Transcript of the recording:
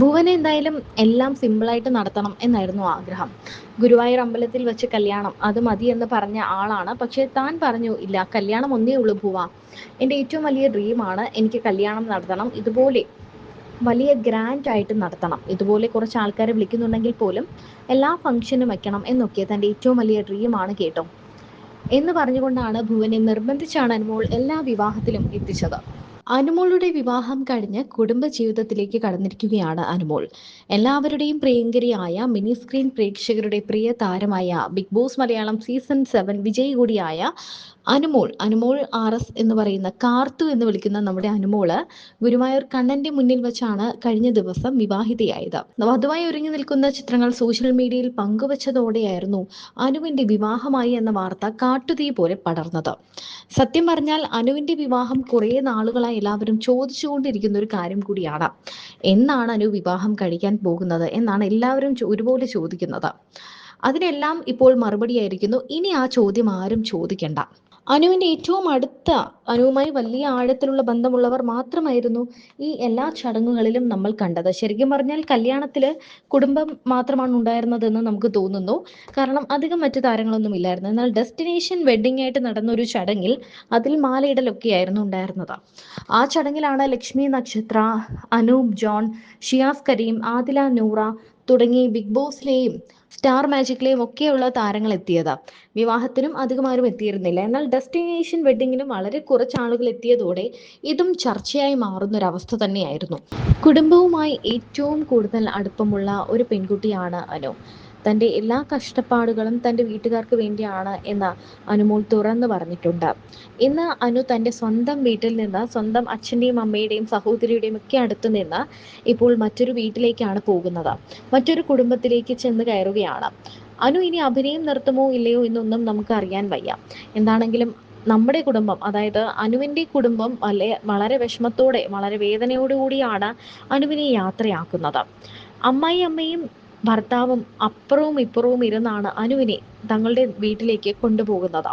ഭുവന് എന്തായാലും എല്ലാം സിമ്പിളായിട്ട് നടത്തണം എന്നായിരുന്നു ആഗ്രഹം. ഗുരുവായൂർ അമ്പലത്തിൽ വെച്ച് കല്യാണം അത് മതി എന്ന് പറഞ്ഞ ആളാണ്. പക്ഷേ താൻ പറഞ്ഞു, "ഇല്ല, കല്യാണം ഒന്നേ ഉള്ളൂ ഭുവ. എൻ്റെ ഏറ്റവും വലിയ ഡ്രീമാണ് എനിക്ക് കല്യാണം നടത്തണം. ഇതുപോലെ വലിയ ഗ്രാൻഡ് ആയിട്ട് നടത്തണം. ഇതുപോലെ കുറച്ച് ആൾക്കാരെ വിളിക്കുന്നുണ്ടെങ്കിൽ പോലും എല്ലാ ഫംഗ്ഷനും വെക്കണം എന്നൊക്കെ തൻ്റെ ഏറ്റവും വലിയ ഡ്രീമാണ് കേട്ടോ." എന്ന് പറഞ്ഞുകൊണ്ടാണ് ഭുവനെ നിർബന്ധിച്ചാണ് അനുമോൾ എല്ലാ വിവാഹത്തിലും എത്തിച്ചത്. അനുമോളുടെ വിവാഹം കഴിഞ്ഞ് കുടുംബജീവിതത്തിലേക്ക് കടന്നിരിക്കുകയാണ് അനുമോൾ. എല്ലാവരുടെയും പ്രിയങ്കരിയായ മിനി സ്ക്രീൻ പ്രേക്ഷകരുടെ പ്രിയ താരമായ ബിഗ് ബോസ് മലയാളം സീസൺ 7 വിജയി കൂടിയായ അനുമോൾ RS എന്ന് പറയുന്ന കാർത്തു എന്ന് വിളിക്കുന്ന നമ്മുടെ അനുമോള് ഗുരുവായൂർ കണ്ണന്റെ മുന്നിൽ വെച്ചാണ് കഴിഞ്ഞ ദിവസം വിവാഹിതയായത്. വധുവായി ഒരുങ്ങി നിൽക്കുന്ന ചിത്രങ്ങൾ സോഷ്യൽ മീഡിയയിൽ പങ്കുവച്ചതോടെയായിരുന്നു അനുവിന്റെ വിവാഹമായി എന്ന വാർത്ത കാട്ടുതീ പോലെ പടർന്നത്. സത്യം പറഞ്ഞാൽ അനുവിന്റെ വിവാഹം കുറേ നാളുകളായി എല്ലാവരും ചോദിച്ചുകൊണ്ടിരിക്കുന്ന ഒരു കാര്യം കൂടിയാണ്. എന്നാണ് അനു വിവാഹം കഴിക്കാൻ പോകുന്നത് എന്നാണ് എല്ലാവരും ഒരുപോലെ ചോദിക്കുന്നത്. അതിനെല്ലാം ഇപ്പോൾ മറുപടിയായിരിക്കുന്നു. ഇനി ആ ചോദ്യം ആരും ചോദിക്കണ്ട. അനുവിന്റെ ഏറ്റവും അടുത്ത, അനുവുമായി വലിയ ആഴത്തിലുള്ള ബന്ധമുള്ളവർ മാത്രമായിരുന്നു ഈ എല്ലാ ചടങ്ങുകളിലും നമ്മൾ കണ്ടത്. ശരിക്കും പറഞ്ഞാൽ കല്യാണത്തില് കുടുംബം മാത്രമാണ് ഉണ്ടായിരുന്നതെന്ന് നമുക്ക് തോന്നുന്നു. കാരണം അധികം മറ്റു താരങ്ങളൊന്നും ഇല്ലായിരുന്നു. എന്നാൽ ഡെസ്റ്റിനേഷൻ വെഡ്ഡിംഗ് ആയിട്ട് നടന്ന ഒരു ചടങ്ങിൽ അതിൽ മാലയിടലൊക്കെയായിരുന്നു ഉണ്ടായിരുന്നത്. ആ ചടങ്ങിലാണ് ലക്ഷ്മി നക്ഷത്ര, അനൂപ് ജോൺ, ഷിയാസ് കരീം, ആദില നൂറ തുടങ്ങി ബിഗ് ബോസിലെയും സ്റ്റാർ മാജിക്കിലെയും ഒക്കെയുള്ള താരങ്ങൾ എത്തിയത്. വിവാഹത്തിനും അധികം ആരും എത്തിയിരുന്നില്ല. എന്നാൽ ഡെസ്റ്റിനേഷൻ വെഡ്ഡിങ്ങിനും വളരെ കുറച്ച് ആളുകൾ എത്തിയതോടെ ഇതും ചർച്ചയായി മാറുന്നൊരവസ്ഥ തന്നെയായിരുന്നു. കുടുംബവുമായി ഏറ്റവും കൂടുതൽ അടുപ്പമുള്ള ഒരു പെൺകുട്ടിയാണ് അനു. തൻ്റെ എല്ലാ കഷ്ടപ്പാടുകളും തൻ്റെ വീട്ടുകാർക്ക് വേണ്ടിയാണ് എന്ന് അനുമോൾ തുറന്നു പറഞ്ഞിട്ടുണ്ട്. ഇന്ന് അനു തൻ്റെ സ്വന്തം വീട്ടിൽ നിന്ന്, സ്വന്തം അച്ഛൻ്റെയും അമ്മയുടെയും സഹോദരിയുടെയും ഒക്കെ അടുത്ത് നിന്ന് ഇപ്പോൾ മറ്റൊരു വീട്ടിലേക്കാണ് പോകുന്നത്. മറ്റൊരു കുടുംബത്തിലേക്ക് ചെന്ന് കയറുകയാണ്. അനു ഇനി അഭിനയം നിർത്തുമോ ഇല്ലയോ എന്നൊന്നും നമുക്ക് അറിയാൻ വയ്യ. എന്താണെങ്കിലും നമ്മുടെ കുടുംബം, അതായത് അനുവിൻ്റെ കുടുംബം വളരെ വിഷമത്തോടെ, വളരെ വേദനയോടുകൂടിയാണ് അനുവിനെ യാത്രയാക്കുന്നത്. അമ്മയും ഭർത്താവും അപ്പുറവും ഇപ്പുറവും ഇരുന്നാണ് അനുവിനെ തങ്ങളുടെ വീട്ടിലേക്ക് കൊണ്ടുപോകുന്നത്.